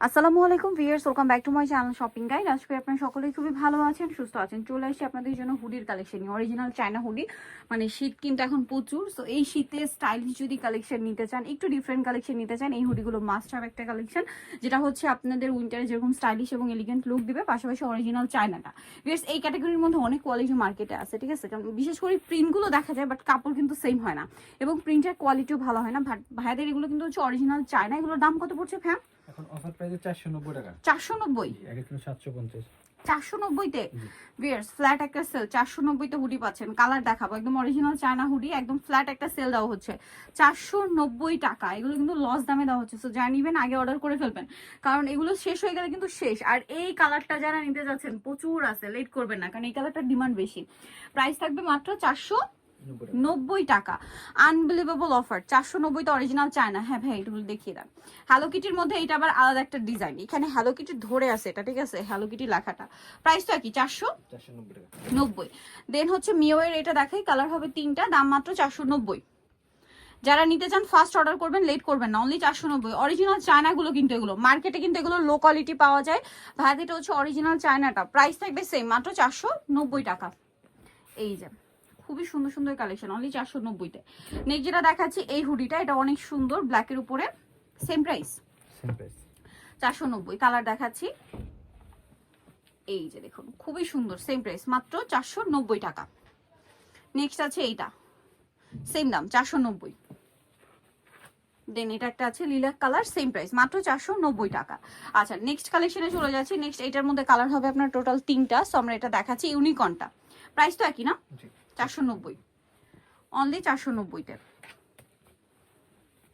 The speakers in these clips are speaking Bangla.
আসসালামু আলাইকুম viewers, welcome back to my channel shopping guide. আজকে আপনারা সকলেই খুবই ভালো আছেন, সুস্থ আছেন। চলে আসছি আপনাদের জন্য হুডির কালেকশন, অরিজিনাল চায়না হুডি। মানে শীত কিন্তু এখন প্রচুর, সো এই শীতে স্টাইলিশ যদি কালেকশন নিতে চান, একটু ডিফারেন্ট কালেকশন নিতে চান, এই হুডিগুলো মাস্ট হ্যাভ একটা কালেকশন, যেটা হচ্ছে আপনাদের উইন্টারে যেরকম স্টাইলিশ এবং এলিগেন্ট লুক দিবে, পাশাপাশি অরিজিনাল চায়নাটা। ভিউয়ার্স, এই ক্যাটাগরির মধ্যে অনেক কোয়ালিটি মার্কেটে আছে, ঠিক আছে। কারণ বিশেষ করে প্রিন্টগুলো দেখা যায়, বাট কাপড় কিন্তু সেম হয় না এবং প্রিন্টের কোয়ালিটিও ভালো হয় না। ভাইয়াদের এগুলো কিন্তু হচ্ছে অরিজিনাল চায়না। এগুলোর দাম কত পড়ছে ফ্যাম? এখন অফার প্রাইসে 490 টাকা। 490? আগে ছিল 750। 490 তে ভিউয়ার্স ফ্ল্যাট একটা সেল। 490 তে হুডি পাচ্ছেন। কালার দেখাবো, একদম অরিজিনাল চায়না হুডি, একদম ফ্ল্যাট একটা সেল দেওয়া হচ্ছে 490 টাকা। এগুলো কিন্তু লস দামে দেওয়া হচ্ছে, সো যারা নিবেন আগে অর্ডার করে ফেলবেন, কারণ এগুলো শেষ হয়ে গেলে কিন্তু শেষ। আর এই কালারটা যারা নিতে যাচ্ছেন প্রচুর আছে, লেট করবেন না, কারণ এই কালারটার ডিমান্ড বেশি। প্রাইস থাকবে মাত্র 490 টাকা। Unbelievable offer. 490 তে অরিজিনাল চায়না। হ্যাঁ ভাই, এগুলো দেখিয়ে দেন। হ্যালো কিটির মধ্যে এটা আবার আলাদা একটা ডিজাইন, এখানে হ্যালো কিটি ধরে আছে এটা, ঠিক আছে, হ্যালো কিটি লেখাটা। প্রাইস তো কি? 490 টাকা। দেন হচ্ছে মিওয়ের এটা দেখাই, কালার হবে তিনটা, দাম মাত্র 490। যারা নিতে চান ফার্স্ট অর্ডার করবেন, লেট করবেন না, অনলি 490। অরিজিনাল চায়নাগুলো কিন্তু এগুলো মার্কেটে কিন্তু এগুলো লো কোয়ালিটি পাওয়া যায়, ভাই এটা হচ্ছে অরিজিনাল চায়নাটা। প্রাইস থাকবে সেম, মাত্র 490 টাকা। এই যে খুবই সুন্দর সুন্দর কালেকশন, অনলি 490 তে। নেক্সট যেটা দেখাচ্ছি এই হুডিটা, এটা অনেক সুন্দর, ব্ল্যাকের উপরে, সেম প্রাইস 490। কালার দেখাচ্ছি, এই যে দেখুন খুবই সুন্দর, সেম প্রাইস মাত্র 490 টাকা। নেক্সট আছে এইটা, সেম দাম 490। দেন এটা একটা আছে লিলাক কালার, সেম প্রাইস মাত্র 490 টাকা। আচ্ছা, নেক্সট কালেকশনে চলে যাচ্ছি। নেক্সট এটার মধ্যে কালার হবে আপনার টোটাল তিনটা, সো আমরা এটা দেখাচ্ছি ইউনিকর্নটা। প্রাইস তো একই না? 490, অনলি 490 তে।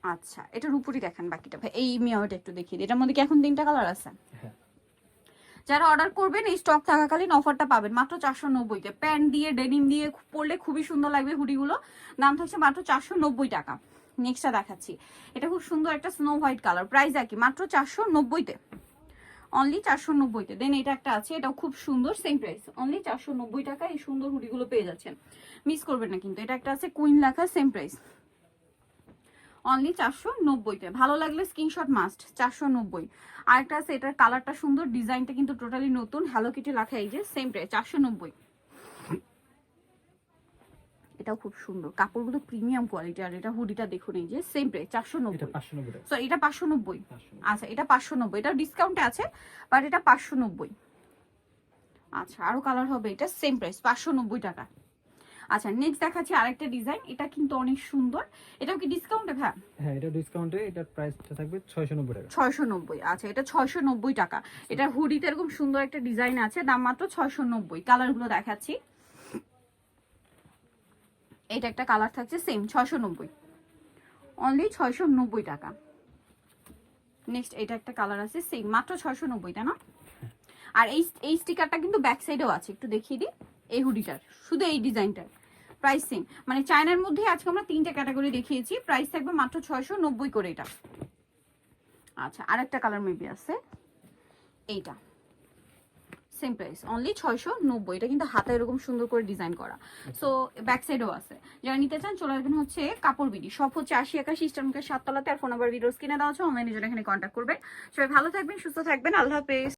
আচ্ছা, এটার উপরই দেখেন বাকিটা ভাই। এই মিয়াওটা একটু দেখিয়ে দিই, এটার মধ্যে কি এখন তিনটা কালার আছে? যারা অর্ডার করবেন এই স্টক থাকাকালীন অফারটা পাবেন মাত্র 490 তে। প্যান্ট দিয়ে ডেনিম দিয়ে পরলে খুবই সুন্দর লাগবে হুডিগুলো। দাম থাকছে মাত্র 490 টাকা। নেক্সটটা দেখাচ্ছি, এটা খুব সুন্দর একটা স্নো হোয়াইট কালার, প্রাইস একই মাত্র 490 তে, অনলি 490 তে। দেন এটা একটা আছে, এটাও খুব সুন্দর, সেম প্রাইস অনলি 490 টাকা। এই সুন্দর হুডিগুলো পেয়ে যাচ্ছেন, মিস করবেন না কিন্তু। এটা একটা আছে কুইন লেখা, সেম প্রাইস অনলি 490 তে। ভালো লাগলে স্ক্রিনশট মাস্ট, 490। আরেকটা আছে, এটার কালারটা সুন্দর, ডিজাইনটা কিন্তু টোটালি নতুন, হ্যালো কিটি লেখা, এই যে সেম প্রাইস 490। এটাও খুব সুন্দর, কাপড়গুলো প্রিমিয়াম কোয়ালিটি। আর এটা হুডিটা দেখুন, এই যে সেম প্রাইস 490। সরি, এটা 590। আচ্ছা, এটা 590, এটা ডিসকাউন্টে আছে, বাট এটা 590। আচ্ছা, আরো কালার হবে, এটা সেম প্রাইস 590 টাকা। আচ্ছা, নেক্সট দেখাচ্ছি আরেকটা ডিজাইন, এটা কিন্তু অনেক সুন্দর। এটাও কি ডিসকাউন্টে ভাই? হ্যাঁ, এটা ডিসকাউন্টে, এটার প্রাইসটা থাকবে 690 টাকা। 690। আচ্ছা, এটা 690 টাকা। এটা হুডিতে এরকম সুন্দর একটা ডিজাইন আছে, দাম মাত্র 690। কালারগুলো দেখাচ্ছি, এটা একটা কালার থাকছে সেম 690, অনলি 690 টাকা। নেক্সট এটা একটা কালার আছে সেম, মাত্র 690, তাই না? আর এই স্টিকারটা কিন্তু ব্যাক সাইডেও আছে, একটু দেখিয়ে দিই। এই হুডিটার শুধু এই ডিজাইনটার প্রাইস সেম। মানে চায়নার মধ্যে আজকে আমরা তিনটা ক্যাটাগরি দেখিয়েছি, প্রাইস থাকবে মাত্র 690 করে এটা। আচ্ছা, আরেকটা কালার মেবি আছে, এইটা সেম প্রাইস অনলি 690। এটা কিন্তু হাতে এরকম সুন্দর করে ডিজাইন করা, সো ব্যাক সাইডও আছে। যারা নিতে চান চলে আসবেন হচ্ছে কাপড় বিডি, সব হচ্ছে 8081 ইস্টার্নকে 7 তলাতে। আর ফোন নাম্বার ভিডিওস কিনে দেওয়া আছে, অনলাইনে জন্য এখানে কন্ট্যাক্ট করবেন। সবাই ভালো থাকবেন, সুস্থ থাকবেন, আল্লাহ হাফেজ।